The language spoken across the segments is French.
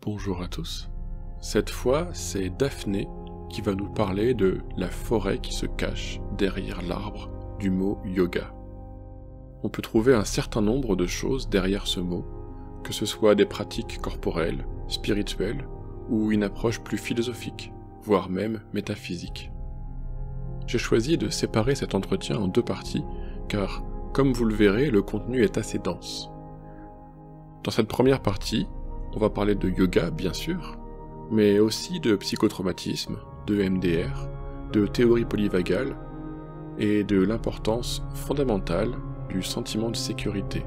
Bonjour à tous. Cette fois, c'est Daphné qui va nous parler de la forêt qui se cache derrière l'arbre du mot yoga. On peut trouver un certain nombre de choses derrière ce mot, que ce soit des pratiques corporelles, spirituelles, ou une approche plus philosophique, voire même métaphysique. J'ai choisi de séparer cet entretien en deux parties, car, comme vous le verrez, le contenu est assez dense. Dans cette première partie, on va parler de yoga, bien sûr, mais aussi de psychotraumatisme, de MDR, de théorie polyvagale, et de l'importance fondamentale du sentiment de sécurité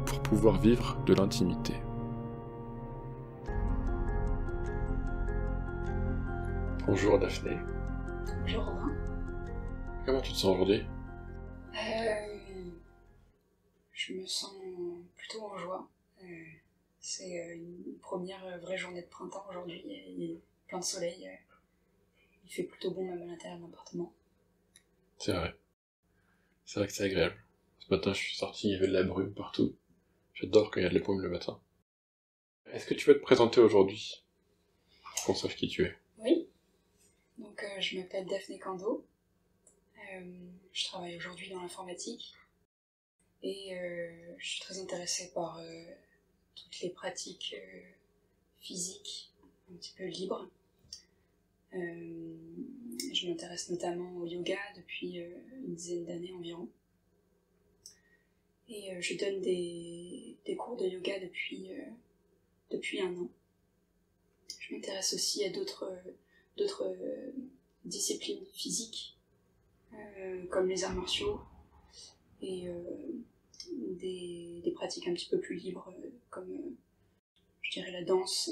pour pouvoir vivre de l'intimité. Bonjour Daphné. Bonjour Romain. Comment tu te sens aujourd'hui? Je me sens plutôt en joie. C'est une première vraie journée de printemps aujourd'hui. Il y a plein de soleil. Il fait plutôt bon même à l'intérieur de l'appartement. C'est vrai. C'est vrai que c'est agréable. Ce matin je suis sorti, il y avait de la brume partout. J'adore quand il y a de la brume le matin. Est-ce que tu veux te présenter aujourd'hui? Qu'on sache qui tu es. Oui. Donc je m'appelle Daphné Kando. Je travaille aujourd'hui dans l'informatique. Et je suis très intéressée par toutes les pratiques physiques un petit peu libres. Je m'intéresse notamment au yoga depuis une dizaine d'années environ. Et je donne des cours de yoga depuis un an. Je m'intéresse aussi à d'autres disciplines physiques, comme les arts martiaux, et des pratiques un petit peu plus libres, comme je dirais la danse,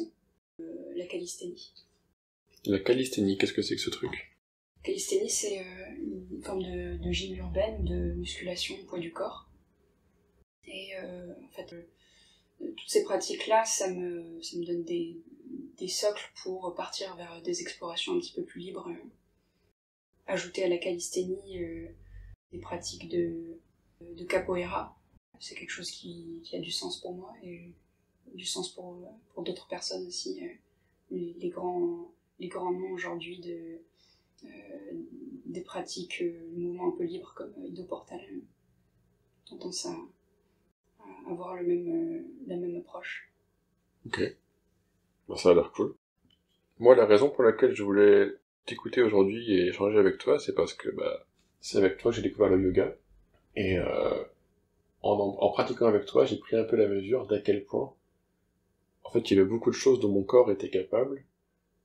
la calisthénie. La calisthénie, qu'est-ce que c'est que ce truc? La calisthénie, c'est une forme de gym urbaine, de musculation au poids du corps. Et en fait, toutes ces pratiques-là, ça me donne des socles pour partir vers des explorations un petit peu plus libres. Ajouter à la calisthénie des pratiques de capoeira, c'est quelque chose qui a du sens pour moi et du sens pour d'autres personnes aussi. Les grands noms aujourd'hui des pratiques, mouvements un peu libres comme Ido Portal, tendance à avoir la même approche. Ok. Bon, ça a l'air cool. Moi, la raison pour laquelle je voulais t'écouter aujourd'hui et échanger avec toi, c'est parce que c'est avec toi que j'ai découvert le yoga. Et en pratiquant avec toi, j'ai pris un peu la mesure d'à quel point, en fait, il y avait beaucoup de choses dont mon corps était capable,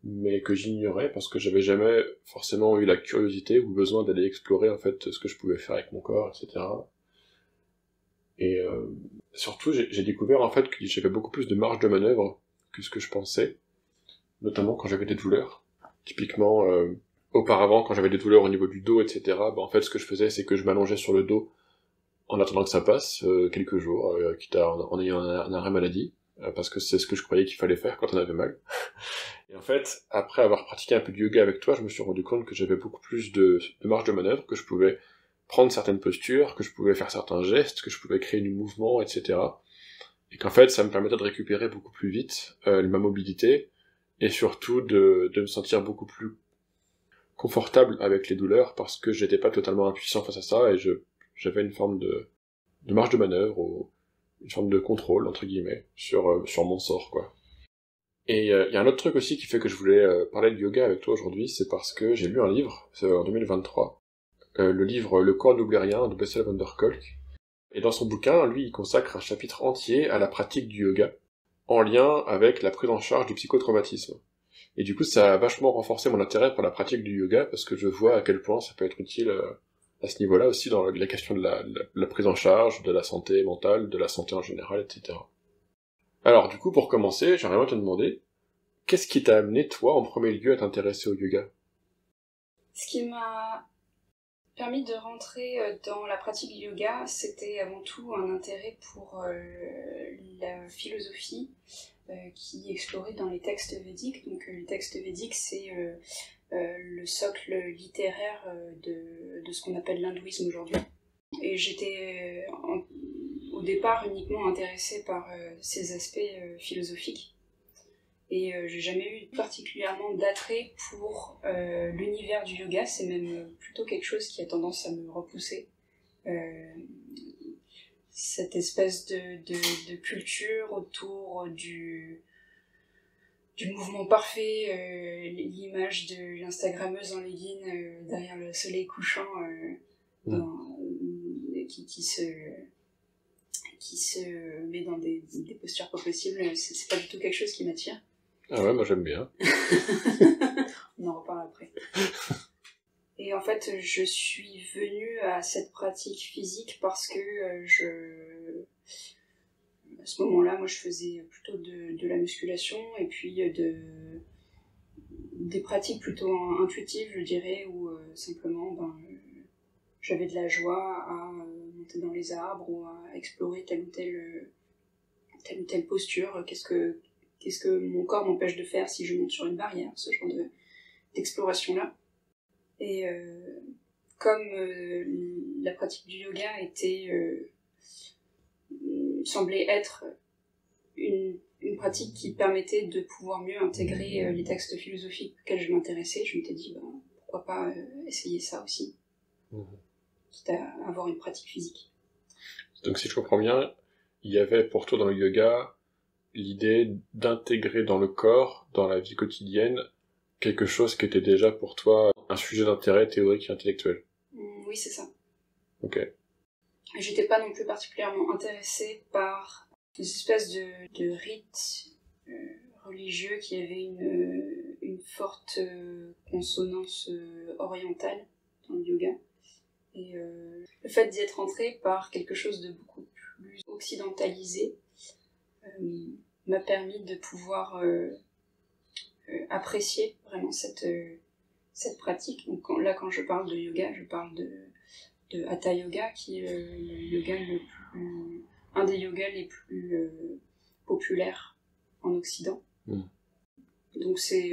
mais que j'ignorais parce que j'avais jamais forcément eu la curiosité ou besoin d'aller explorer en fait ce que je pouvais faire avec mon corps, etc. Et surtout, j'ai découvert en fait que j'avais beaucoup plus de marge de manœuvre que ce que je pensais, notamment quand j'avais des douleurs. Typiquement, auparavant, quand j'avais des douleurs au niveau du dos, etc., en fait, ce que je faisais, c'est que je m'allongeais sur le dos en attendant que ça passe, quelques jours, quitte en ayant un arrêt maladie, parce que c'est ce que je croyais qu'il fallait faire quand on avait mal. Et en fait, après avoir pratiqué un peu de yoga avec toi, je me suis rendu compte que j'avais beaucoup plus de marge de manœuvre, que je pouvais prendre certaines postures, que je pouvais faire certains gestes, que je pouvais créer du mouvement, etc. Et qu'en fait, ça me permettait de récupérer beaucoup plus vite ma mobilité, et surtout de me sentir beaucoup plus confortable avec les douleurs, parce que j'étais pas totalement impuissant face à ça, et j'avais une forme de marge de manœuvre, ou une forme de contrôle, entre guillemets, sur mon sort, quoi. Et il y a un autre truc aussi qui fait que je voulais parler de yoga avec toi aujourd'hui, c'est parce que j'ai lu un livre, c'est en 2023, le livre Le corps n'oublie rien de Bessel van der Kolk. Et dans son bouquin, lui, il consacre un chapitre entier à la pratique du yoga, en lien avec la prise en charge du psychotraumatisme. Et du coup, ça a vachement renforcé mon intérêt pour la pratique du yoga, parce que je vois à quel point ça peut être utile à ce niveau-là aussi, dans la question de la prise en charge, de la santé mentale, de la santé en général, etc. Alors du coup, pour commencer, j'aimerais te demander, qu'est-ce qui t'a amené, toi, en premier lieu, à t'intéresser au yoga? Ce qui m'a permis de rentrer dans la pratique du yoga, c'était avant tout un intérêt pour la philosophie qui est explorée dans les textes védiques. Donc les textes védiques, c'est le socle littéraire de ce qu'on appelle l'hindouisme aujourd'hui. Et j'étais au départ uniquement intéressée par ces aspects philosophiques. Et j'ai jamais eu particulièrement d'attrait pour l'univers du yoga. C'est même plutôt quelque chose qui a tendance à me repousser. Cette espèce de culture autour du mouvement parfait, l'image de l'instagrammeuse en legging derrière le soleil couchant qui se met dans des postures pas possibles, c'est pas du tout quelque chose qui m'attire. Ah ouais, moi j'aime bien. On en reparle après. Et en fait, je suis venue à cette pratique physique parce que à ce moment-là, moi je faisais plutôt de la musculation et puis des pratiques plutôt intuitives, je dirais, où simplement j'avais de la joie à monter dans les arbres ou à explorer telle ou telle posture. Qu'est-ce que mon corps m'empêche de faire si je monte sur une barrière, ce genre d'exploration-là. Et comme la pratique du yoga semblait être une pratique qui permettait de pouvoir mieux intégrer les textes philosophiques auxquels je m'intéressais, je m'étais dit pourquoi pas essayer ça aussi, quitte à avoir une pratique physique. Donc si je comprends bien, il y avait pour toi dans le yoga l'idée d'intégrer dans le corps, dans la vie quotidienne, quelque chose qui était déjà pour toi un sujet d'intérêt théorique et intellectuel. Oui, c'est ça. Ok. J'étais pas non plus particulièrement intéressée par des espèces de rites religieux qui avaient une forte consonance orientale dans le yoga. Et le fait d'y être entrée par quelque chose de beaucoup plus occidentalisé m'a permis de pouvoir apprécier vraiment cette pratique. Donc quand je parle de yoga, je parle de Hatha Yoga, qui est un des yogas les plus populaires en Occident. Donc c'est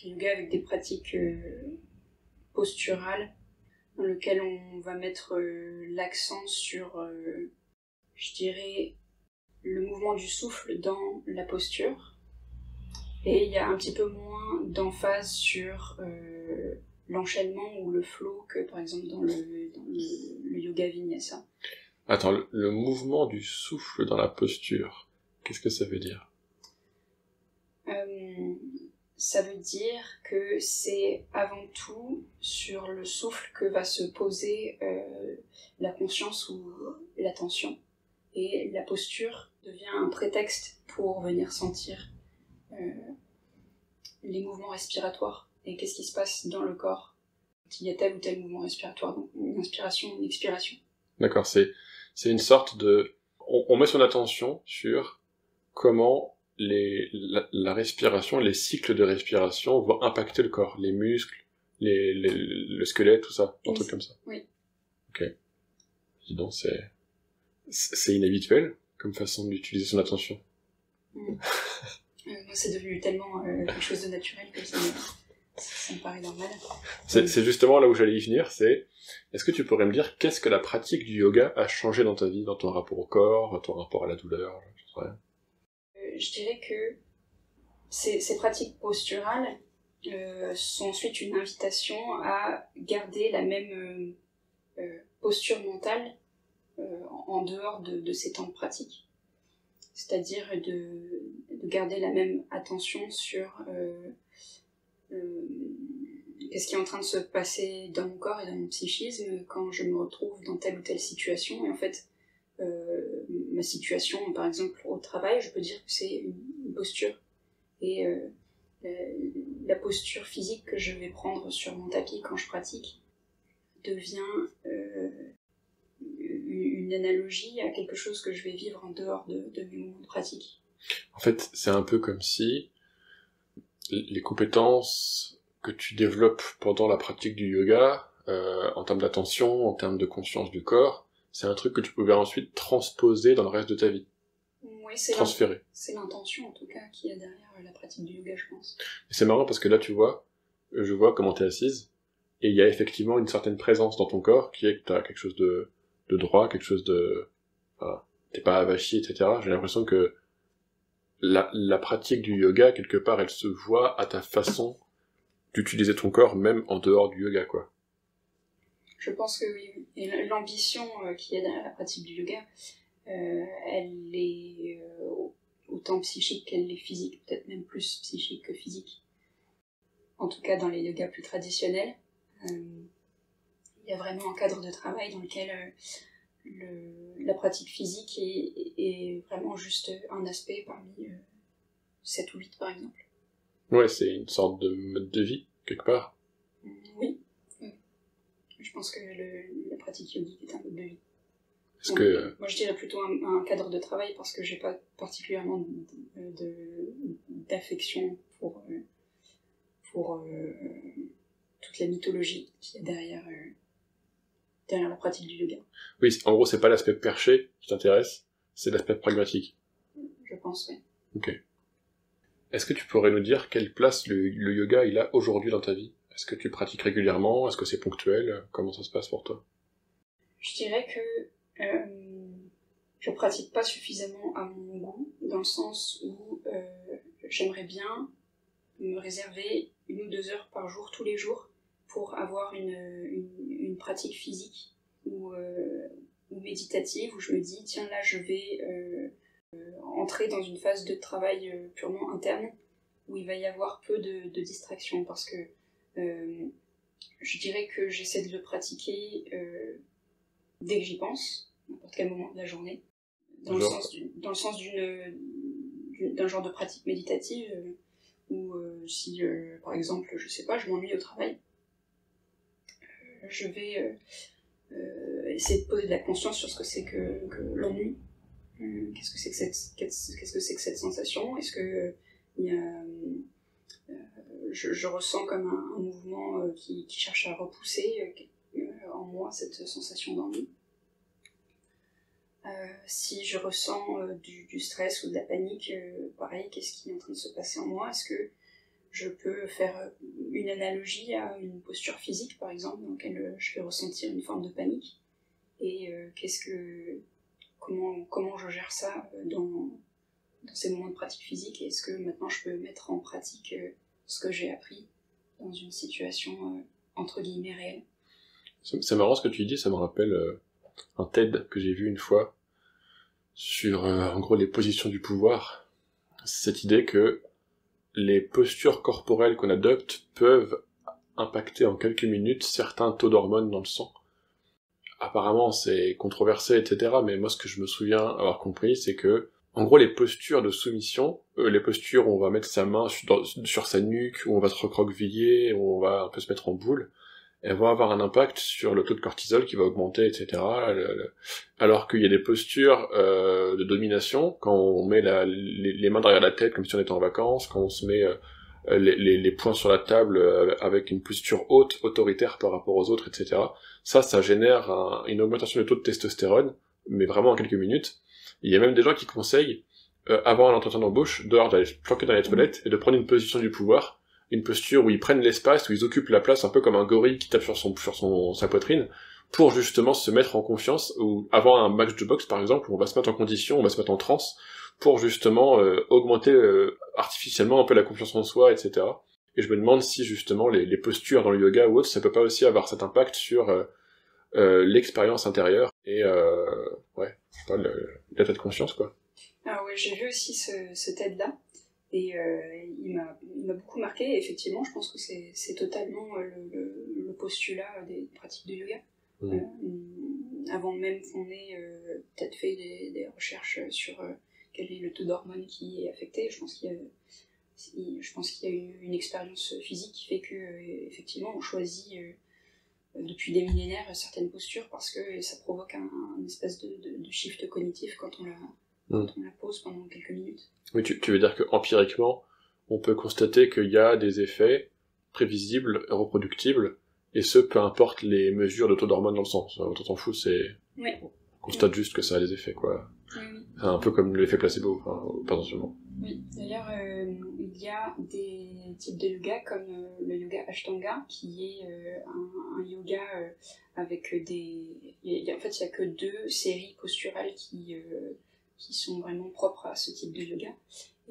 yoga avec des pratiques posturales, dans lequel on va mettre l'accent sur, je dirais, le mouvement du souffle dans la posture. Et il y a un petit peu moins d'emphase sur l'enchaînement ou le flow que par exemple dans le yoga vinyasa. Attends, le mouvement du souffle dans la posture, qu'est-ce que ça veut dire ? Ça veut dire que c'est avant tout sur le souffle que va se poser la conscience ou l'attention. Et la posture devient un prétexte pour venir sentir les mouvements respiratoires et qu'est-ce qui se passe dans le corps s'il y a tel ou tel mouvement respiratoire, donc une inspiration, une expiration. D'accord, c'est une sorte de... On met son attention sur comment la respiration, les cycles de respiration vont impacter le corps, les muscles, le squelette, tout ça, un truc comme ça. Oui. Ok. Dis donc, c'est inhabituel comme façon d'utiliser son attention. Moi, c'est devenu tellement quelque chose de naturel que ça me paraît normal. C'est justement là où j'allais y venir, est-ce que tu pourrais me dire qu'est-ce que la pratique du yoga a changé dans ta vie, dans ton rapport au corps, ton rapport à la douleur, je sais rien. Je dirais que ces pratiques posturales sont ensuite une invitation à garder la même posture mentale en dehors de ces temps de pratique. C'est-à-dire de garder la même attention sur qu'est-ce qui est en train de se passer dans mon corps et dans mon psychisme quand je me retrouve dans telle ou telle situation. Et en fait, ma situation, par exemple au travail, je peux dire que c'est une posture. Et la posture physique que je vais prendre sur mon tapis quand je pratique devient une analogie à quelque chose que je vais vivre en dehors de mes moments de pratique. En fait, c'est un peu comme si les compétences que tu développes pendant la pratique du yoga, en termes d'attention, en termes de conscience du corps, c'est un truc que tu pouvais ensuite transposer dans le reste de ta vie. Oui, transférer. C'est l'intention en tout cas qu'il y a derrière la pratique du yoga, je pense. Et c'est marrant parce que là, tu vois, je vois comment t'es assise, et il y a effectivement une certaine présence dans ton corps qui est que t'as quelque chose de droit, quelque chose de... Enfin, t'es pas avachi, etc. J'ai l'impression que la pratique du yoga, quelque part, elle se voit à ta façon d'utiliser ton corps, même en dehors du yoga, quoi. Je pense que oui. Et l'ambition qu'il y a derrière la pratique du yoga, elle est autant psychique qu'elle est physique, peut-être même plus psychique que physique. En tout cas, dans les yogas plus traditionnels, il y a vraiment un cadre de travail dans lequel la pratique physique est vraiment juste un aspect parmi 7 ou 8 par exemple. Ouais, c'est une sorte de mode de vie, quelque part. Oui. Je pense que la pratique yogique est un mode de vie. Est-ce que... Moi je dirais plutôt un cadre de travail parce que j'ai pas particulièrement d'affection pour toute la mythologie qu'il y a derrière la pratique du yoga. Oui, en gros, c'est pas l'aspect perché qui t'intéresse, c'est l'aspect pragmatique. Je pense, oui. Ok. Est-ce que tu pourrais nous dire quelle place le yoga il a aujourd'hui dans ta vie? Est-ce que tu pratiques régulièrement? Est-ce que c'est ponctuel? Comment ça se passe pour toi? Je dirais que je pratique pas suffisamment à mon goût, dans le sens où j'aimerais bien me réserver 1 ou 2 heures par jour, tous les jours, pour avoir une pratique physique ou méditative, où je me dis, tiens là je vais entrer dans une phase de travail purement interne, où il va y avoir peu de distractions, parce que je dirais que j'essaie de le pratiquer dès que j'y pense, n'importe quel moment de la journée, dans le sens d'un genre de pratique méditative, où si, par exemple, je sais pas, je m'ennuie au travail, je vais essayer de poser de la conscience sur ce que c'est que l'ennui. Qu'est-ce que c'est que cette sensation? Est-ce que je ressens comme un mouvement qui cherche à repousser en moi cette sensation d'ennui? Si je ressens du stress ou de la panique, pareil, qu'est-ce qui est en train de se passer en moi? Est-ce que je peux faire une analogie à une posture physique, par exemple, dans laquelle je vais ressentir une forme de panique? Et comment je gère ça dans ces moments de pratique physique? Et est-ce que maintenant je peux mettre en pratique ce que j'ai appris dans une situation entre guillemets réelle? C'est marrant ce que tu dis, ça me rappelle un TED que j'ai vu une fois sur, en gros, les positions du pouvoir. Cette idée que les postures corporelles qu'on adopte peuvent impacter en quelques minutes certains taux d'hormones dans le sang. Apparemment, c'est controversé, etc., mais moi, ce que je me souviens avoir compris, c'est que, en gros, les postures de soumission, les postures où on va mettre sa main sur sa nuque, où on va se recroqueviller, où on va un peu se mettre en boule, elles vont avoir un impact sur le taux de cortisol qui va augmenter, etc. Alors qu'il y a des postures de domination, quand on met les mains derrière la tête comme si on était en vacances, quand on se met les poings sur la table avec une posture haute, autoritaire par rapport aux autres, etc. Ça génère une augmentation du taux de testostérone, mais vraiment en quelques minutes. Il y a même des gens qui conseillent, avant un entretien d'embauche, d'aller se planquer dans les toilettes et de prendre une position du pouvoir, une posture où ils prennent l'espace, où ils occupent la place, un peu comme un gorille qui tape sur sa poitrine, pour justement se mettre en confiance, ou avant un match de boxe par exemple, où on va se mettre en condition, on va se mettre en transe, pour justement augmenter artificiellement un peu la confiance en soi, etc. Et je me demande si justement les postures dans le yoga ou autre, ça peut pas aussi avoir cet impact sur l'expérience intérieure et ouais, je sais pas, l'état de conscience, quoi. Alors ouais, j'ai vu aussi ce TED-là, et il m'a beaucoup marqué. Effectivement, je pense que c'est totalement le postulat des pratiques de yoga. Avant même qu'on ait peut-être fait des recherches sur quel est le taux d'hormones qui est affecté, je pense qu'il y a une expérience physique qui fait que effectivement on choisit depuis des millénaires certaines postures parce que ça provoque un espèce de shift cognitif quand on la pose pendant quelques minutes. Oui, tu veux dire que empiriquement, on peut constater qu'il y a des effets prévisibles et reproductibles, et ce, peu importe les mesures de taux d'hormones dans le sang. On t'en fout, Oui. On constate juste que ça a des effets, quoi. Oui. C'est un peu comme l'effet placebo, enfin, potentiellement. Oui, d'ailleurs, il y a des types de yoga comme le yoga Ashtanga, qui est un yoga avec des... En fait, il n'y a que 2 séries posturales qui sont vraiment propres à ce type de yoga.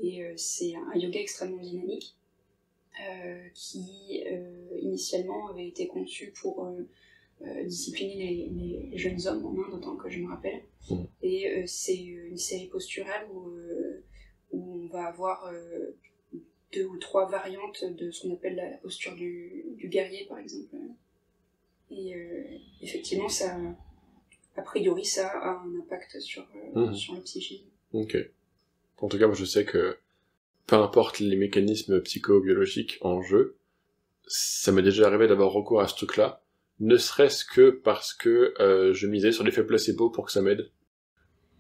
Et c'est un yoga extrêmement dynamique qui initialement avait été conçu pour discipliner les jeunes hommes en Inde, autant que je me rappelle. Et c'est une série posturale où on va avoir 2 ou 3 variantes de ce qu'on appelle la posture du guerrier, par exemple. Et effectivement, a priori, ça a un impact sur le psychisme. Ok. En tout cas, moi je sais que peu importe les mécanismes psychobiologiques en jeu, ça m'est déjà arrivé d'avoir recours à ce truc-là, ne serait-ce que parce que je misais sur l'effet placebo pour que ça m'aide.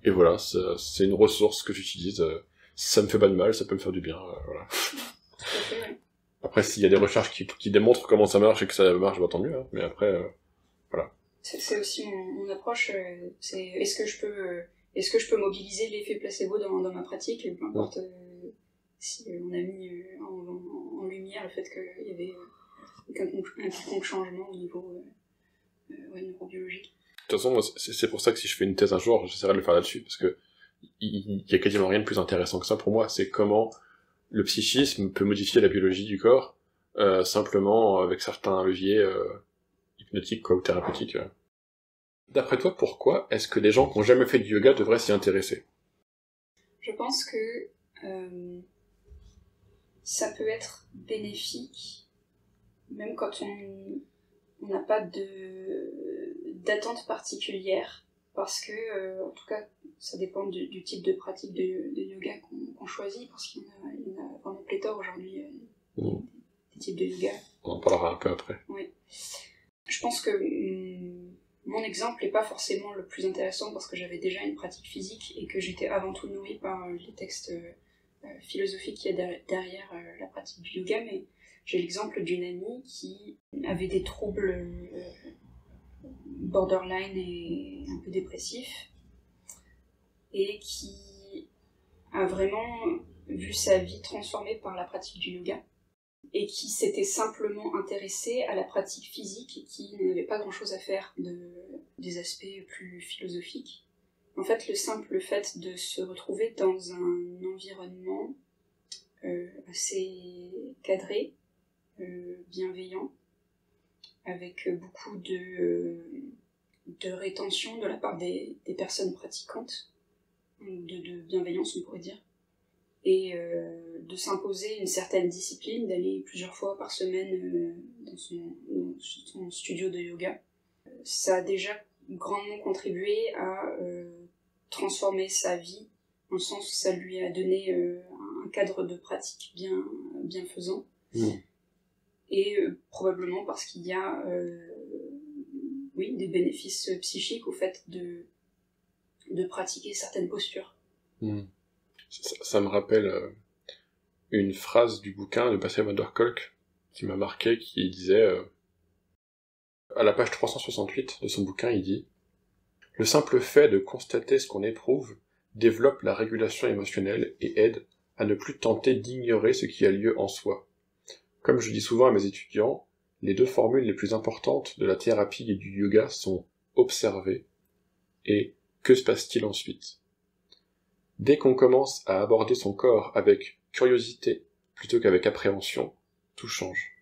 Et voilà, c'est une ressource que j'utilise. Ça me fait pas de mal, ça peut me faire du bien. Voilà. Après, s'il y a des recherches qui démontrent comment ça marche et que ça marche, bah, tant mieux. Hein. Mais après, voilà. C'est aussi mon approche. C'est est-ce que je peux mobiliser l'effet placebo dans ma pratique, peu importe si on a mis en lumière le fait qu'il y avait un quelconque changement au niveau neurobiologique. De toute façon, moi, c'est pour ça que si je fais une thèse un jour, j'essaierai de le faire là-dessus, parce que il y a quasiment rien de plus intéressant que ça pour moi. C'est comment le psychisme peut modifier la biologie du corps, simplement avec certains leviers hypnotiques ou thérapeutiques. D'après toi, pourquoi est-ce que les gens qui n'ont jamais fait du yoga devraient s'y intéresser ? Je pense que ça peut être bénéfique, même quand on n'a pas d'attente particulière, parce que, en tout cas, ça dépend du type de pratique de yoga qu'on choisit, parce qu'il y en a vraiment pléthore aujourd'hui, des types de yoga. On en parlera un peu après. Oui. Je pense que mon exemple n'est pas forcément le plus intéressant, parce que j'avais déjà une pratique physique, et que j'étais avant tout nourrie par les textes philosophiques qu'il y a derrière la pratique du yoga, mais j'ai l'exemple d'une amie qui avait des troubles borderline et un peu dépressifs, et qui a vraiment vu sa vie transformée par la pratique du yoga, et qui s'était simplement intéressée à la pratique physique et qui n'avait pas grand-chose à faire des aspects plus philosophiques. En fait, le simple fait de se retrouver dans un environnement assez cadré, bienveillant, avec beaucoup de rétention de la part des personnes pratiquantes, de bienveillance on pourrait dire, et de s'imposer une certaine discipline, d'aller plusieurs fois par semaine dans son studio de yoga. Ça a déjà grandement contribué à transformer sa vie, dans le sens où ça lui a donné un cadre de pratique bienfaisant. Et probablement parce qu'il y a des bénéfices psychiques au fait de pratiquer certaines postures. Ça me rappelle une phrase du bouquin de Bassem Vanderkolk qui m'a marqué, qui disait, à la page 368 de son bouquin, il dit « Le simple fait de constater ce qu'on éprouve développe la régulation émotionnelle et aide à ne plus tenter d'ignorer ce qui a lieu en soi. Comme je dis souvent à mes étudiants, les 2 formules les plus importantes de la thérapie et du yoga sont « observer » et « que se passe-t-il ensuite ?» Dès qu'on commence à aborder son corps avec curiosité plutôt qu'avec appréhension, tout change.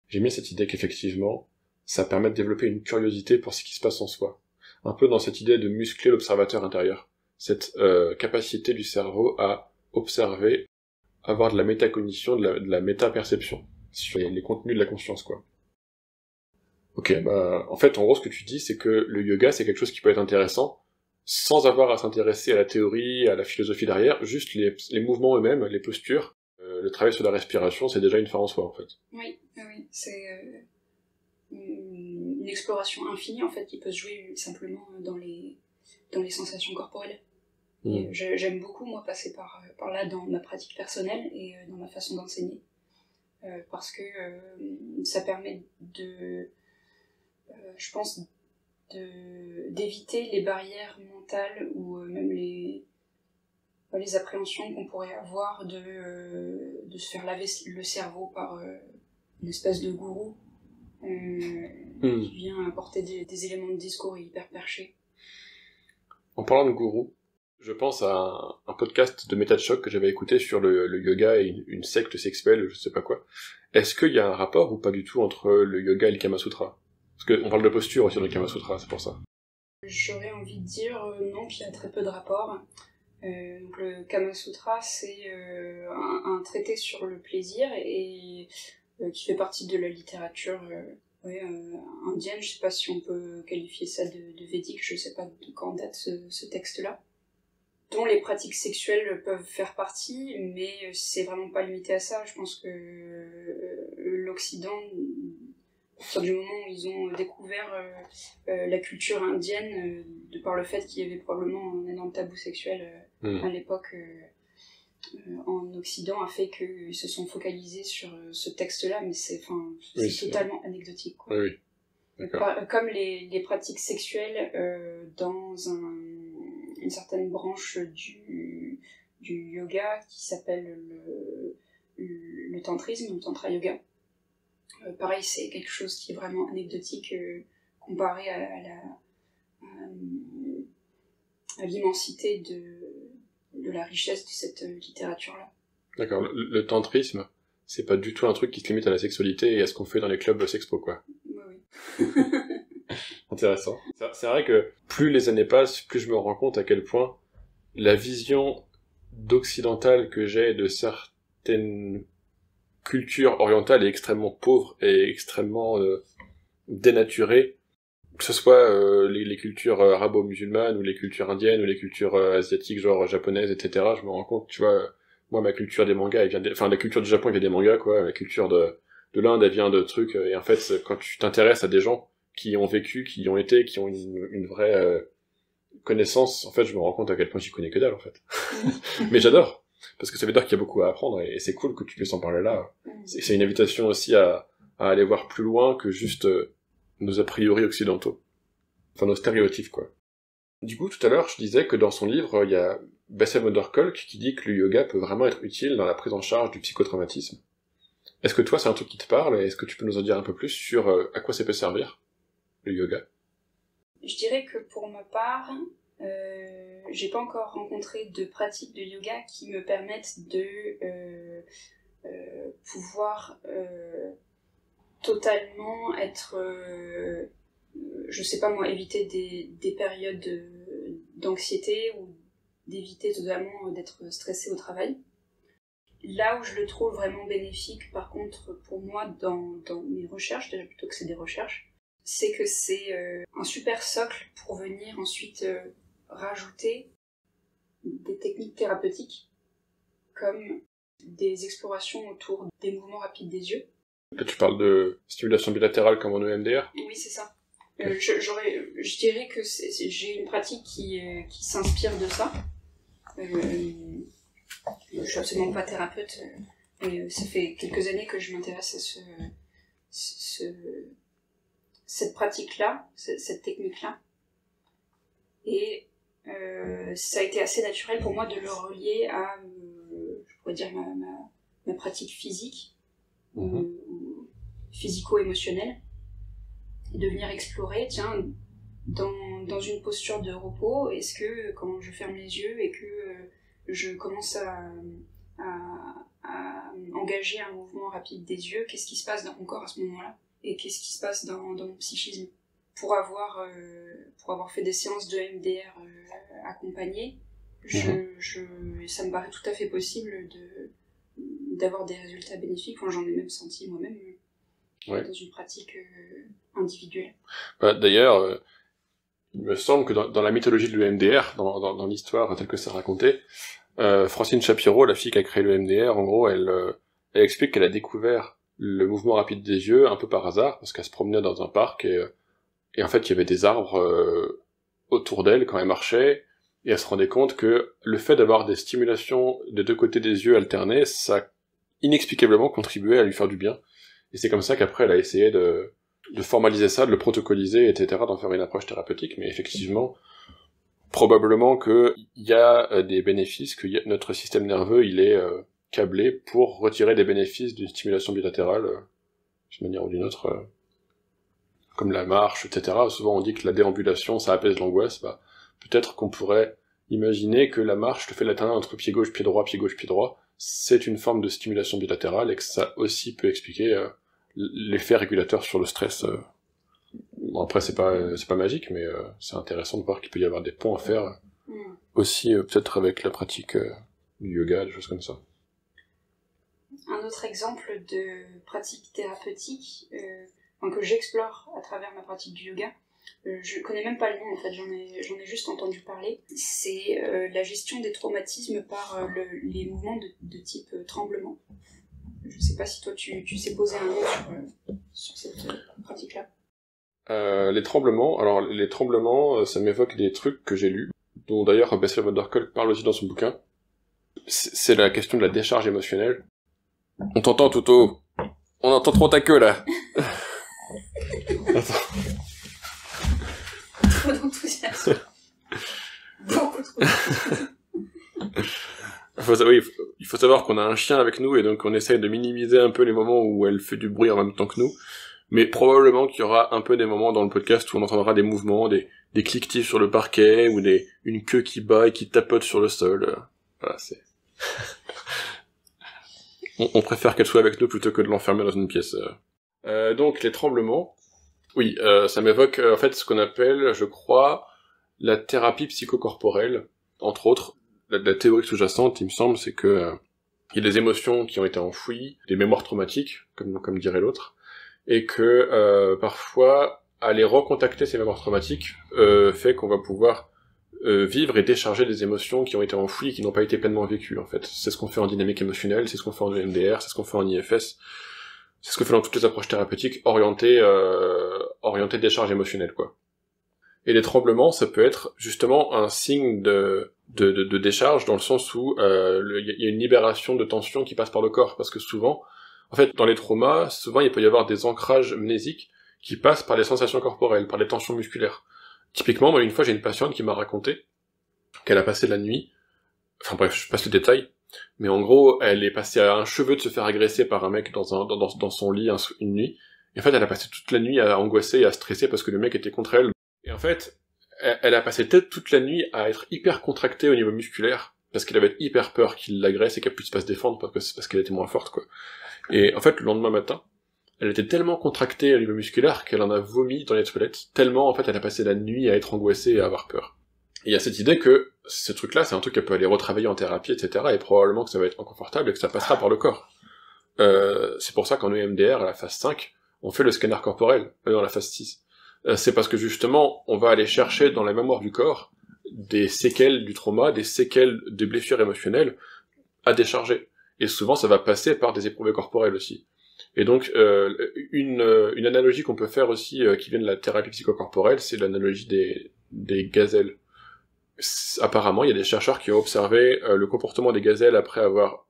J'aime bien cette idée qu'effectivement, ça permet de développer une curiosité pour ce qui se passe en soi. Un peu dans cette idée de muscler l'observateur intérieur. Cette capacité du cerveau à observer, avoir de la métacognition, de la méta-perception sur les contenus de la conscience, quoi. Ok, bah, en fait, en gros, ce que tu dis, c'est que le yoga, c'est quelque chose qui peut être intéressant, sans avoir à s'intéresser à la théorie, à la philosophie derrière, juste les mouvements eux-mêmes, les postures, le travail sur la respiration, c'est déjà une fin en soi, en fait. Oui, c'est une exploration infinie, en fait, qui peut se jouer simplement dans les sensations corporelles. J'aime beaucoup, moi, passer par là dans ma pratique personnelle et dans ma façon d'enseigner, parce que ça permet je pense, d'éviter les barrières mentales ou même les appréhensions qu'on pourrait avoir de se faire laver le cerveau par une espèce de gourou qui vient apporter des éléments de discours hyper perchés. En parlant de gourou, Je pense à un podcast de Méta de Choc que j'avais écouté sur le yoga et une secte sexuelle, je sais pas quoi. Est-ce qu'il y a un rapport ou pas du tout entre le yoga et le Kama Sutra? Parce qu'on parle de posture aussi dans le Kama Sutra, c'est pour ça. J'aurais envie de dire non, qu'il y a très peu de rapport. Donc le Kama Sutra, c'est un traité sur le plaisir et qui fait partie de la littérature indienne. Je sais pas si on peut qualifier ça de védique, je sais pas de quand date ce texte-là, dont les pratiques sexuelles peuvent faire partie, mais c'est vraiment pas limité à ça. Je pense que l'Occident, à partir du moment où ils ont découvert la culture indienne, de par le fait qu'il y avait probablement un énorme tabou sexuel à l'époque en Occident, a fait qu'ils se sont focalisés sur ce texte-là, mais c'est totalement anecdotique, quoi. Oui, d'accord. Comme les pratiques sexuelles dans une certaine branche du yoga qui s'appelle le tantrisme, le tantra yoga. Pareil, c'est quelque chose qui est vraiment anecdotique comparé à l'immensité de la richesse de cette littérature-là. D'accord. Le tantrisme, c'est pas du tout un truc qui se limite à la sexualité et à ce qu'on fait dans les clubs sexpo, quoi. Oui. Intéressant. C'est vrai que plus les années passent, plus je me rends compte à quel point la vision d'occidentale que j'ai de certaines cultures orientales est extrêmement pauvre et extrêmement dénaturée. Que ce soit les cultures arabo-musulmanes ou les cultures indiennes ou les cultures asiatiques, genre japonaises, etc. Je me rends compte, tu vois, moi ma culture des mangas, la culture du Japon elle vient des mangas, quoi. La culture de l'Inde elle vient de trucs, et en fait quand tu t'intéresses à des gens qui ont vécu, qui ont été, qui ont une vraie connaissance, en fait je me rends compte à quel point j'y connais que dalle en fait. Mais j'adore, parce que ça veut dire qu'il y a beaucoup à apprendre et c'est cool que tu puisses en parler là. C'est une invitation aussi à aller voir plus loin que juste nos a priori occidentaux. Enfin, nos stéréotypes, quoi. Du coup, tout à l'heure, je disais que dans son livre, il y a Bessem Odorkolk qui dit que le yoga peut vraiment être utile dans la prise en charge du psychotraumatisme. Est-ce que toi, c'est un truc qui te parle, et est-ce que tu peux nous en dire un peu plus sur à quoi ça peut servir, le yoga? Je dirais que pour ma part, j'ai pas encore rencontré de pratiques de yoga qui me permettent de pouvoir totalement être, je sais pas moi, éviter des périodes d'anxiété ou d'éviter totalement d'être stressé au travail. Là où je le trouve vraiment bénéfique, par contre, pour moi, dans mes recherches, déjà plutôt que c'est des recherches, c'est que c'est un super socle pour venir ensuite rajouter des techniques thérapeutiques, comme des explorations autour des mouvements rapides des yeux. Là, tu parles de stimulation bilatérale comme en EMDR? Oui, c'est ça. Je dirais que j'ai une pratique qui s'inspire de ça. Je suis absolument pas thérapeute, mais ça fait quelques années que je m'intéresse à cette pratique-là, cette technique-là. Et ça a été assez naturel pour moi de le relier à, je pourrais dire, ma pratique physique, physico-émotionnelle, et de venir explorer, tiens, dans une posture de repos, est-ce que quand je ferme les yeux et que je commence à engager un mouvement rapide des yeux, qu'est-ce qui se passe dans mon corps à ce moment-là? Et qu'est-ce qui se passe dans mon psychisme? Pour avoir fait des séances de MDR accompagnées, ça me paraît tout à fait possible d'avoir des résultats bénéfiques. Enfin, j'en ai même senti moi-même dans une pratique individuelle. Bah, d'ailleurs, il me semble que dans la mythologie de l'EMDR, dans l'histoire telle que c'est raconté, Francine Shapiro, la fille qui a créé le MDR, en gros, elle explique qu'elle a découvert le mouvement rapide des yeux un peu par hasard, parce qu'elle se promenait dans un parc et en fait, il y avait des arbres autour d'elle quand elle marchait, et elle se rendait compte que le fait d'avoir des stimulations des deux côtés des yeux alternées, ça inexplicablement contribuait à lui faire du bien. Et c'est comme ça qu'après, elle a essayé de formaliser ça, de le protocoliser, etc., d'en faire une approche thérapeutique, mais effectivement, probablement qu'il y a des bénéfices, que notre système nerveux, il est câblé pour retirer des bénéfices d'une stimulation bilatérale, d'une manière ou d'une autre, comme la marche, etc. Souvent on dit que la déambulation, ça apaise l'angoisse, bah, peut-être qu'on pourrait Imaginez que la marche, le fait d'alterner entre pied gauche, pied droit, pied gauche, pied droit, c'est une forme de stimulation bilatérale et que ça aussi peut expliquer l'effet régulateur sur le stress. Bon, après, c'est pas magique, mais c'est intéressant de voir qu'il peut y avoir des ponts à faire aussi, peut-être avec la pratique du yoga, des choses comme ça. Un autre exemple de pratique thérapeutique que j'explore à travers ma pratique du yoga, je connais même pas le nom en fait, j'en ai juste entendu parler, c'est la gestion des traumatismes par les mouvements de type tremblement. Je sais pas si toi tu sais poser un mot sur cette pratique-là. Les tremblements, ça m'évoque des trucs que j'ai lus, dont d'ailleurs Bessel van der Kolk parle aussi dans son bouquin. C'est la question de la décharge émotionnelle. On t'entend, Toto. On entend trop ta queue, là. Attends. Trop d'enthousiasme. Beaucoup trop d'enthousiasme. Il faut savoir qu'on a un chien avec nous, et donc on essaye de minimiser un peu les moments où elle fait du bruit en même temps que nous. Mais probablement qu'il y aura un peu des moments dans le podcast où on entendra des mouvements, des cliquetis sur le parquet, ou une queue qui bat et qui tapote sur le sol. Voilà, c'est... on préfère qu'elle soit avec nous plutôt que de l'enfermer dans une pièce. Donc les tremblements, oui, ça m'évoque en fait ce qu'on appelle, je crois, la thérapie psychocorporelle. Entre autres, la théorie sous-jacente, il me semble, c'est que il y a des émotions qui ont été enfouies, des mémoires traumatiques, comme dirait l'autre, et que parfois, aller recontacter ces mémoires traumatiques fait qu'on va pouvoir vivre et décharger des émotions qui ont été enfouies et qui n'ont pas été pleinement vécues, en fait. C'est ce qu'on fait en dynamique émotionnelle, c'est ce qu'on fait en EMDR, c'est ce qu'on fait en IFS, c'est ce qu'on fait dans toutes les approches thérapeutiques orientées décharge émotionnelle, quoi. Et les tremblements, ça peut être justement un signe de décharge, dans le sens où il y a une libération de tension qui passe par le corps, parce que souvent, en fait, dans les traumas, souvent il peut y avoir des ancrages mnésiques qui passent par les sensations corporelles, par les tensions musculaires. Typiquement, moi, une fois, j'ai une patiente qui m'a raconté qu'elle a passé la nuit, enfin bref, je passe le détail, mais en gros, elle est passée à un cheveu de se faire agresser par un mec dans son lit une nuit, et en fait, elle a passé toute la nuit à angoisser et à stresser parce que le mec était contre elle. Et en fait, elle a passé peut-être toute la nuit à être hyper contractée au niveau musculaire, parce qu'elle avait hyper peur qu'il l'agresse et qu'elle puisse pas se défendre parce qu'elle était moins forte, quoi. Et en fait, le lendemain matin, elle était tellement contractée au niveau musculaire qu'elle en a vomi dans les toilettes, tellement en fait elle a passé la nuit à être angoissée et à avoir peur. Et il y a cette idée que ce truc-là, c'est un truc qu'elle peut aller retravailler en thérapie, etc., et probablement que ça va être inconfortable et que ça passera par le corps. C'est pour ça qu'en EMDR, à la phase 5, on fait le scanner corporel, dans la phase 6. C'est parce que justement, on va aller chercher dans la mémoire du corps des séquelles du trauma, des séquelles des blessures émotionnelles à décharger. Et souvent, ça va passer par des éprouvés corporels aussi. Et donc, une analogie qu'on peut faire aussi, qui vient de la thérapie psychocorporelle, c'est l'analogie des gazelles. Apparemment, il y a des chercheurs qui ont observé le comportement des gazelles après avoir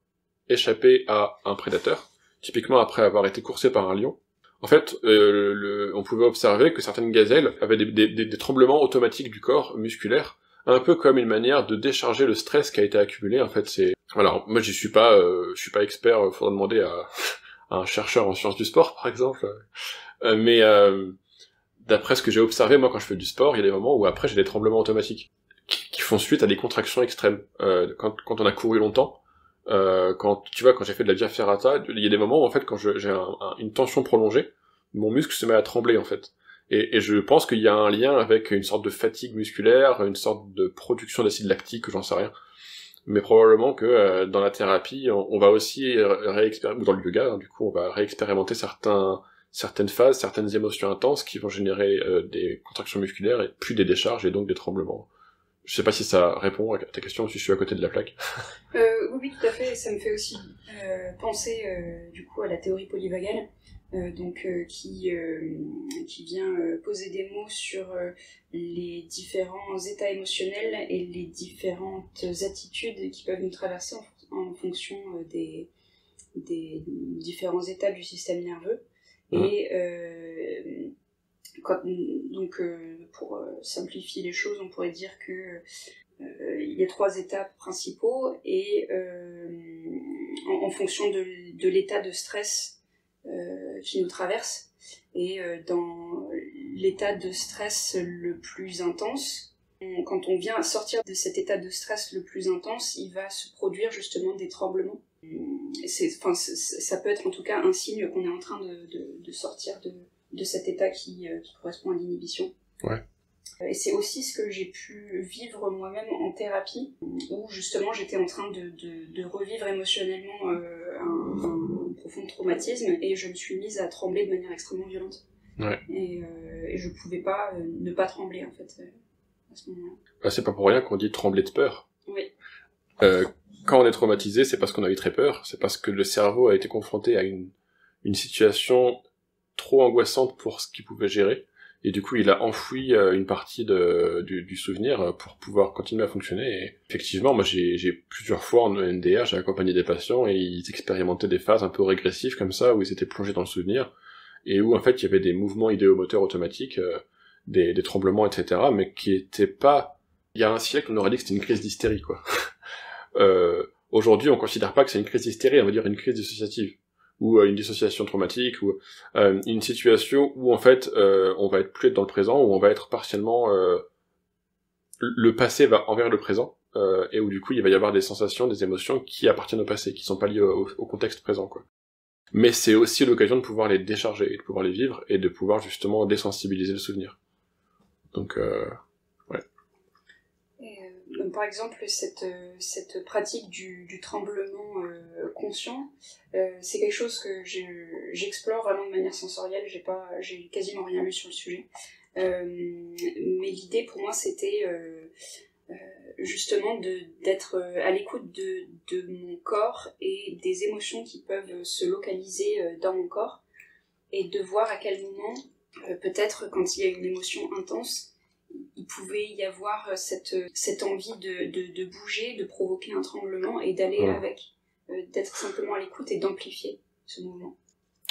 échappé à un prédateur, typiquement après avoir été coursé par un lion. En fait, on pouvait observer que certaines gazelles avaient des tremblements automatiques du corps musculaire, un peu comme une manière de décharger le stress qui a été accumulé. En fait, c'est... Alors, moi, je suis pas expert, faudra demander à un chercheur en sciences du sport, par exemple. Mais d'après ce que j'ai observé, moi, quand je fais du sport, il y a des moments où après, j'ai des tremblements automatiques qui font suite à des contractions extrêmes. Quand on a couru longtemps, quand j'ai fait de la via ferrata, il y a des moments où, en fait, quand j'ai une tension prolongée, mon muscle se met à trembler, en fait. Et je pense qu'il y a un lien avec une sorte de fatigue musculaire, une sorte de production d'acide lactique, j'en sais rien. Mais probablement que dans la thérapie, on va aussi réexpérimenter, ou dans le yoga, hein, du coup, on va réexpérimenter certaines phases, certaines émotions intenses qui vont générer des contractions musculaires, et puis des décharges, et donc des tremblements. Je sais pas si ça répond à ta question, si je suis à côté de la plaque. Oui, tout à fait, ça me fait aussi penser du coup à la théorie polyvagale, qui vient poser des mots sur les différents états émotionnels et les différentes attitudes qui peuvent nous traverser en fonction des différents états du système nerveux. Et pour simplifier les choses, on pourrait dire que il y a 3 étapes principaux et en fonction de l'état de stress qui nous traverse. Et dans l'état de stress le plus intense, Quand on vient sortir de cet état de stress le plus intense, il va se produire justement des tremblements. Ça peut être en tout cas un signe qu'on est en train de sortir de cet état qui correspond à l'inhibition. Ouais. Et c'est aussi ce que j'ai pu vivre moi-même en thérapie, où justement j'étais en train de revivre émotionnellement un profond traumatisme, et je me suis mise à trembler de manière extrêmement violente. Ouais. Et je pouvais pas ne pas trembler en fait à ce moment-là. Bah, c'est pas pour rien qu'on dit trembler de peur. Oui. Quand on est traumatisé, c'est parce qu'on a eu très peur, c'est parce que le cerveau a été confronté à une situation trop angoissante pour ce qu'il pouvait gérer, et du coup il a enfoui une partie du souvenir pour pouvoir continuer à fonctionner. Et effectivement, moi j'ai plusieurs fois en EMDR, j'ai accompagné des patients et ils expérimentaient des phases un peu régressives comme ça, où ils étaient plongés dans le souvenir, et où en fait il y avait des mouvements idéomoteurs automatiques, des tremblements, etc., mais qui étaient pas... Il y a un siècle, on aurait dit que c'était une crise d'hystérie, quoi. Aujourd'hui, on considère pas que c'est une crise d'hystérie, on va dire une crise dissociative, ou une dissociation traumatique, ou une situation où en fait on va être plus être dans le présent, où on va être partiellement le passé va envers le présent, et où du coup il va y avoir des sensations, des émotions qui appartiennent au passé, qui sont pas liées au contexte présent, quoi. Mais c'est aussi l'occasion de pouvoir les décharger, et de pouvoir les vivre, et de pouvoir justement désensibiliser le souvenir. Donc ouais. Donc, par exemple, cette pratique du tremblement conscient, c'est quelque chose que j'explore vraiment de manière sensorielle. J'ai quasiment rien lu sur le sujet. Mais l'idée pour moi, c'était justement d'être à l'écoute de mon corps et des émotions qui peuvent se localiser dans mon corps, et de voir à quel moment, peut-être quand il y a une émotion intense, il pouvait y avoir cette envie de bouger, de provoquer un tremblement et d'aller avec, d'être simplement à l'écoute et d'amplifier ce mouvement.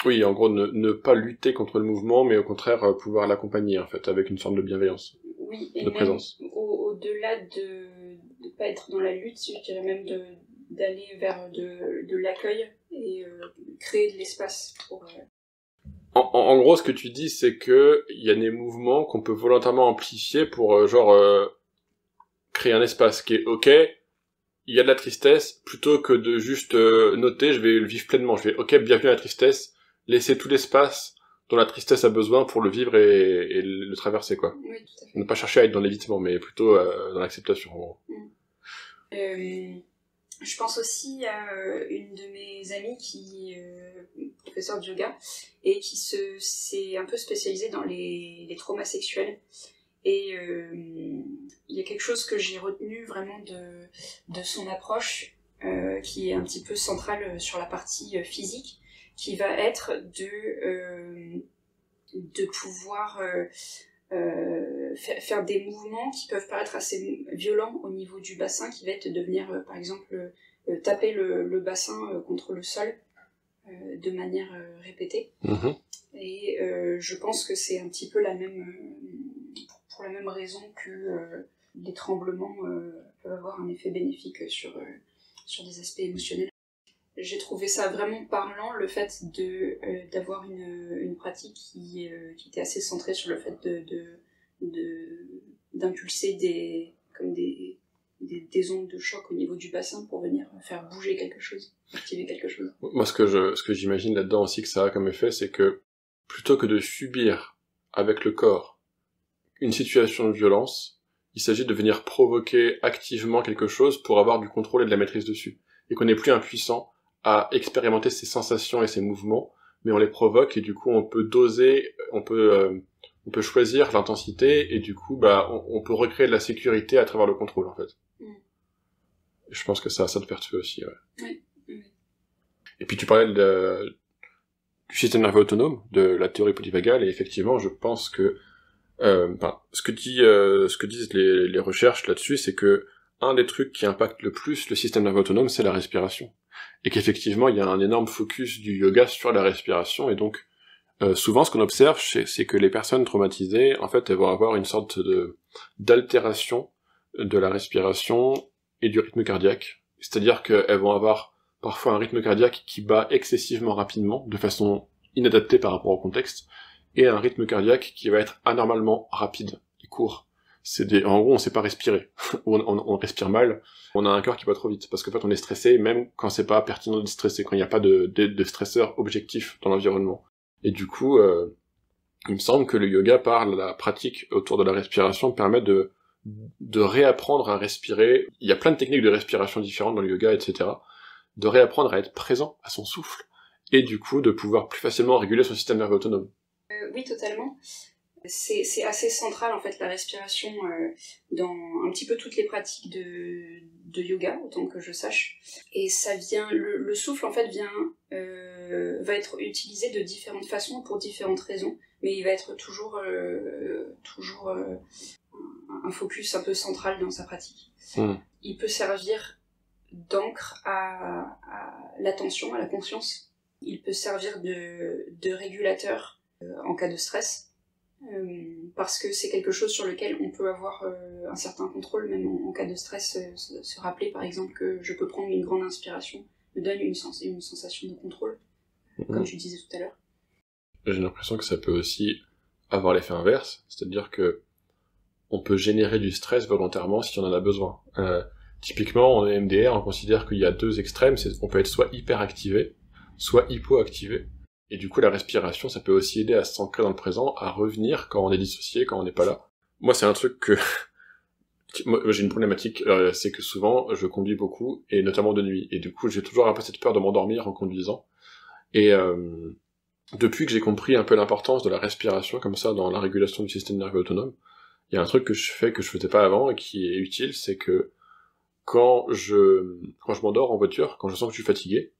Oui, en gros, ne pas lutter contre le mouvement, mais au contraire pouvoir l'accompagner, en fait, avec une forme de bienveillance, oui, et de présence. Au-delà de ne pas être dans la lutte, je dirais même d'aller vers de l'accueil et créer de l'espace pour... En gros, ce que tu dis, c'est que il y a des mouvements qu'on peut volontairement amplifier pour créer un espace qui est ok. Il y a de la tristesse, plutôt que de juste noter, je vais le vivre pleinement. Je vais ok, bienvenue à la tristesse, laisser tout l'espace dont la tristesse a besoin pour le vivre et le traverser, quoi. Oui, tout à fait. Ne pas chercher à être dans l'évitement, mais plutôt dans l'acceptation, en gros. Je pense aussi à une de mes amies qui est professeure de yoga et qui s'est un peu spécialisée dans les traumas sexuels. Et il y a quelque chose que j'ai retenu vraiment de son approche, qui est un petit peu centrale sur la partie physique, qui va être de pouvoir faire des mouvements qui peuvent paraître assez violents au niveau du bassin, qui va être de venir, par exemple, taper le bassin contre le sol de manière répétée. Mm-hmm. Et je pense que c'est un petit peu pour la même raison que les tremblements peuvent avoir un effet bénéfique sur des aspects émotionnels. J'ai trouvé ça vraiment parlant, le fait d'avoir une pratique qui était assez centrée sur le fait d'impulser des ondes de choc au niveau du bassin pour venir faire bouger quelque chose, activer quelque chose. Moi, ce que j'imagine là-dedans aussi que ça a comme effet, c'est que plutôt que de subir avec le corps une situation de violence, il s'agit de venir provoquer activement quelque chose pour avoir du contrôle et de la maîtrise dessus. Et qu'on n'est plus impuissant à expérimenter ces sensations et ces mouvements, mais on les provoque et du coup on peut doser, on peut choisir l'intensité et du coup on peut recréer de la sécurité à travers le contrôle, en fait. Je pense que ça a de vertu aussi, ouais. Oui. Et puis tu parlais du système nerveux autonome, de la théorie polyvagale, et effectivement je pense que ce que disent les recherches là-dessus, c'est que un des trucs qui impacte le plus le système nerveux autonome, c'est la respiration. Et qu'effectivement, il y a un énorme focus du yoga sur la respiration, et donc souvent ce qu'on observe, c'est que les personnes traumatisées, en fait, elles vont avoir une sorte d'altération de la respiration et du rythme cardiaque. C'est-à-dire qu'elles vont avoir parfois un rythme cardiaque qui bat excessivement rapidement, de façon inadaptée par rapport au contexte, et un rythme cardiaque qui va être anormalement rapide et court. En gros, on sait pas respirer. on respire mal. On a un cœur qui bat trop vite. Parce qu'en fait, on est stressé, même quand c'est pas pertinent de stresser, quand il n'y a pas de stresseur objectif dans l'environnement. Et du coup, il me semble que le yoga, par la pratique autour de la respiration, permet de réapprendre à respirer. Il y a plein de techniques de respiration différentes dans le yoga, etc. De réapprendre à être présent à son souffle. Et du coup, de pouvoir plus facilement réguler son système nerveux autonome. Oui, totalement. C'est assez central en fait la respiration dans un petit peu toutes les pratiques de yoga, autant que je sache. Et ça vient, le souffle en fait va être utilisé de différentes façons pour différentes raisons, mais il va être toujours un focus un peu central dans sa pratique. Il peut servir d'encre à l'attention, à la conscience. Il peut servir de régulateur en cas de stress. Parce que c'est quelque chose sur lequel on peut avoir un certain contrôle, même en cas de stress, se rappeler par exemple que je peux prendre une grande inspiration, me donne une sensation de contrôle, comme tu disais tout à l'heure. J'ai l'impression que ça peut aussi avoir l'effet inverse, c'est-à-dire que on peut générer du stress volontairement si on en a besoin. Typiquement, en EMDR, on considère qu'il y a deux extrêmes, on peut être soit hyperactivé, soit hypoactivé. Et du coup, la respiration, ça peut aussi aider à s'ancrer dans le présent, à revenir quand on est dissocié, quand on n'est pas là. Moi, c'est un truc que... Moi, j'ai une problématique, c'est que souvent, je conduis beaucoup, et notamment de nuit. Et du coup, j'ai toujours un peu cette peur de m'endormir en conduisant. Et depuis que j'ai compris un peu l'importance de la respiration, comme ça, dans la régulation du système nerveux autonome, il y a un truc que je fais que je faisais pas avant, et qui est utile, c'est que quand je m'endors en voiture, quand je sens que je suis fatigué,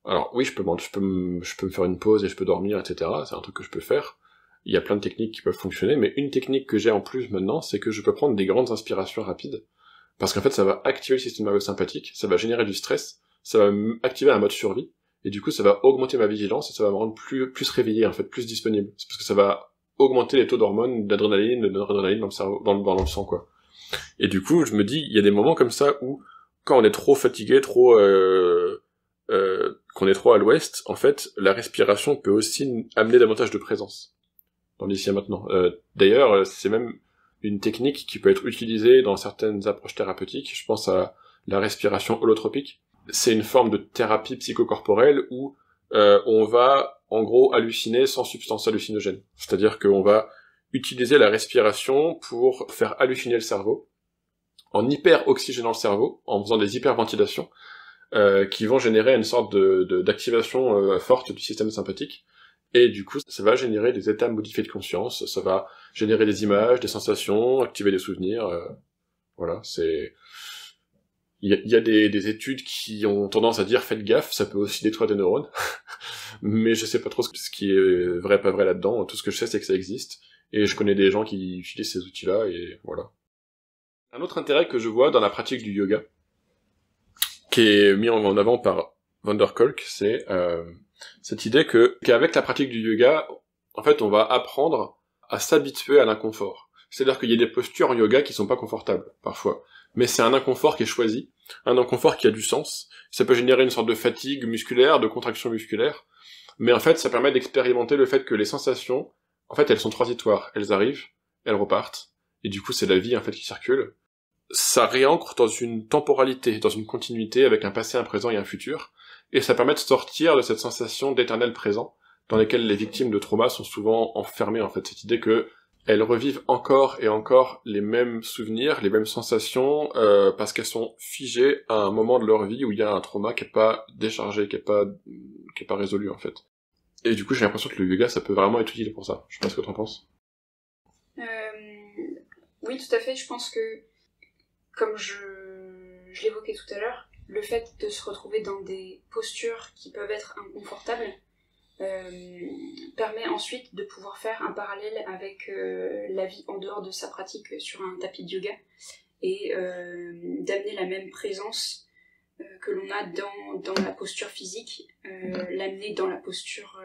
alors oui, je peux me faire une pause et je peux dormir, etc. C'est un truc que je peux faire. Il y a plein de techniques qui peuvent fonctionner, mais une technique que j'ai en plus maintenant, c'est que je peux prendre des grandes inspirations rapides, parce qu'en fait, ça va activer le système nerveux sympathique, ça va générer du stress, ça va activer un mode survie, et du coup, ça va augmenter ma vigilance et ça va me rendre plus réveillé, en fait, plus disponible. C'est parce que ça va augmenter les taux d'hormones, d'adrénaline, de noradrénaline dans le cerveau, dans le sang, quoi. Et du coup, je me dis, il y a des moments comme ça où, quand on est trop fatigué, qu'on est trop à l'ouest, en fait, la respiration peut aussi amener davantage de présence dans l'ici et maintenant. D'ailleurs, c'est même une technique qui peut être utilisée dans certaines approches thérapeutiques. Je pense à la respiration holotropique. C'est une forme de thérapie psychocorporelle où on va, en gros, halluciner sans substance hallucinogène. C'est-à-dire qu'on va utiliser la respiration pour faire halluciner le cerveau, en hyper-oxygénant le cerveau, en faisant des hyperventilations, qui vont générer une sorte d'activation forte du système sympathique, et du coup ça va générer des états modifiés de conscience, ça va générer des images, des sensations, activer des souvenirs, voilà, c'est... Il y a des études qui ont tendance à dire faites gaffe, ça peut aussi détruire des neurones, mais je sais pas trop ce qui est vrai, pas vrai là-dedans, tout ce que je sais c'est que ça existe, et je connais des gens qui utilisent ces outils-là, et voilà. Un autre intérêt que je vois dans la pratique du yoga, qui est mis en avant par van der Kolk, c'est cette idée qu'avec la pratique du yoga, en fait, on va apprendre à s'habituer à l'inconfort. C'est-à-dire qu'il y a des postures en yoga qui sont pas confortables, parfois. Mais c'est un inconfort qui est choisi, un inconfort qui a du sens. Ça peut générer une sorte de fatigue musculaire, de contraction musculaire. Mais en fait, ça permet d'expérimenter le fait que les sensations, en fait, elles sont transitoires. Elles arrivent, elles repartent. Et du coup, c'est la vie, en fait, qui circule. Ça réancre dans une temporalité, dans une continuité avec un passé, un présent et un futur, et ça permet de sortir de cette sensation d'éternel présent, dans laquelle les victimes de trauma sont souvent enfermées, en fait, cette idée que elles revivent encore et encore les mêmes souvenirs, les mêmes sensations, parce qu'elles sont figées à un moment de leur vie où il y a un trauma qui est pas déchargé, qui est pas résolu, en fait. Et du coup, j'ai l'impression que le yoga, ça peut vraiment être utile pour ça. Je sais pas ce que t'en penses. Oui, tout à fait, je pense que comme je l'évoquais tout à l'heure, le fait de se retrouver dans des postures qui peuvent être inconfortables permet ensuite de pouvoir faire un parallèle avec la vie en dehors de sa pratique sur un tapis de yoga et d'amener la même présence que l'on a dans la posture physique, l'amener dans la posture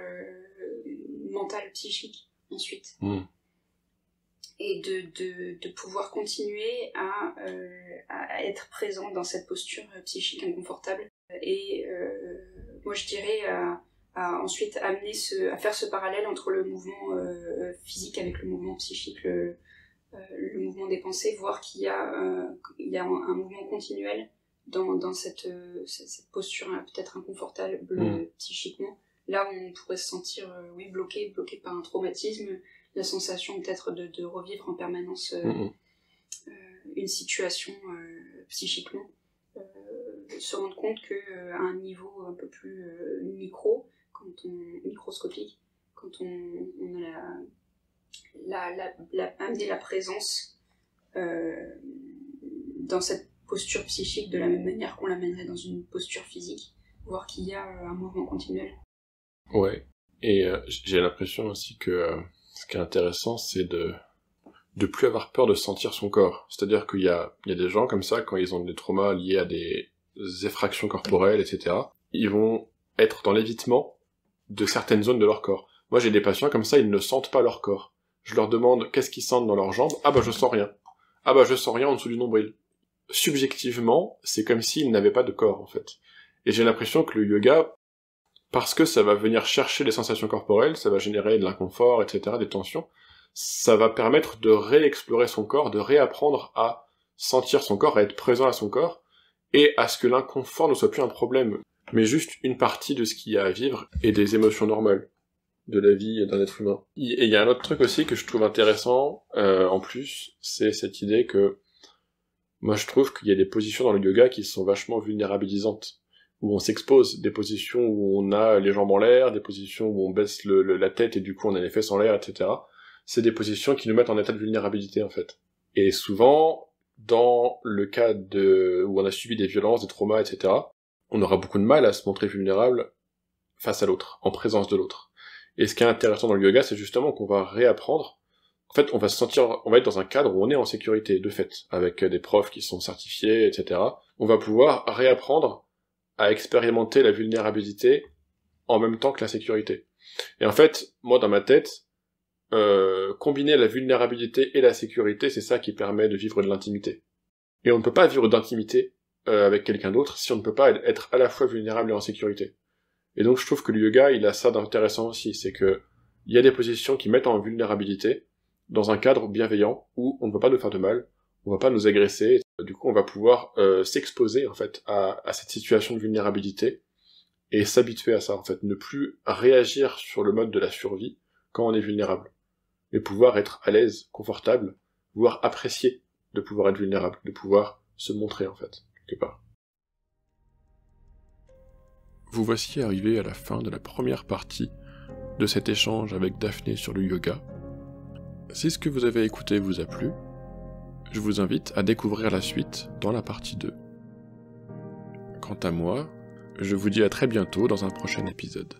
mentale, psychique ensuite. Et de pouvoir continuer à être présent dans cette posture psychique inconfortable. Et moi je dirais à ensuite amener à faire ce parallèle entre le mouvement physique avec le mouvement psychique le mouvement des pensées, voir qu'il y a un mouvement continuel dans cette posture peut-être inconfortable psychiquement. Là où on pourrait se sentir bloqué par un traumatisme, la sensation peut-être de revivre en permanence une situation psychiquement, se rendre compte qu'à un niveau un peu plus microscopique, quand on a amené la présence dans cette posture psychique de la même manière qu'on l'amènerait dans une posture physique, voir qu'il y a un mouvement continuel. Ouais, et j'ai l'impression aussi que ce qui est intéressant, c'est de plus avoir peur de sentir son corps. C'est-à-dire qu'il y a des gens comme ça, quand ils ont des traumas liés à des effractions corporelles, etc., ils vont être dans l'évitement de certaines zones de leur corps. Moi, j'ai des patients comme ça, ils ne sentent pas leur corps. Je leur demande qu'est-ce qu'ils sentent dans leurs jambes. Ah bah je sens rien. Ah bah je sens rien en dessous du nombril. Subjectivement, c'est comme s'ils n'avaient pas de corps, en fait. Et j'ai l'impression que le yoga, parce que ça va venir chercher les sensations corporelles, ça va générer de l'inconfort, etc., des tensions, ça va permettre de réexplorer son corps, de réapprendre à sentir son corps, à être présent à son corps, et à ce que l'inconfort ne soit plus un problème, mais juste une partie de ce qu'il y a à vivre et des émotions normales de la vie d'un être humain. Et il y a un autre truc aussi que je trouve intéressant, en plus, c'est cette idée que moi je trouve qu'il y a des positions dans le yoga qui sont vachement vulnérabilisantes, où on s'expose, des positions où on a les jambes en l'air, des positions où on baisse la tête et du coup on a les fesses en l'air, etc. C'est des positions qui nous mettent en état de vulnérabilité, en fait. Et souvent, dans le cas où on a subi des violences, des traumas, etc., on aura beaucoup de mal à se montrer vulnérable face à l'autre, en présence de l'autre. Et ce qui est intéressant dans le yoga, c'est justement qu'on va réapprendre. En fait, on va être dans un cadre où on est en sécurité, de fait, avec des profs qui sont certifiés, etc. On va pouvoir réapprendre à expérimenter la vulnérabilité en même temps que la sécurité. Et en fait, moi, dans ma tête, combiner la vulnérabilité et la sécurité, c'est ça qui permet de vivre de l'intimité. Et on ne peut pas vivre d'intimité avec quelqu'un d'autre si on ne peut pas être à la fois vulnérable et en sécurité. Et donc je trouve que le yoga, il a ça d'intéressant aussi, c'est que il y a des positions qui mettent en vulnérabilité dans un cadre bienveillant où on ne va pas nous faire de mal, on va pas nous agresser, du coup on va pouvoir s'exposer en fait à cette situation de vulnérabilité et s'habituer à ça en fait, ne plus réagir sur le mode de la survie quand on est vulnérable. Et pouvoir être à l'aise, confortable, voire apprécier de pouvoir être vulnérable, de pouvoir se montrer en fait, quelque part. Vous voici arrivé à la fin de la première partie de cet échange avec Daphné sur le yoga. Si ce que vous avez écouté vous a plu, je vous invite à découvrir la suite dans la partie 2. Quant à moi, je vous dis à très bientôt dans un prochain épisode.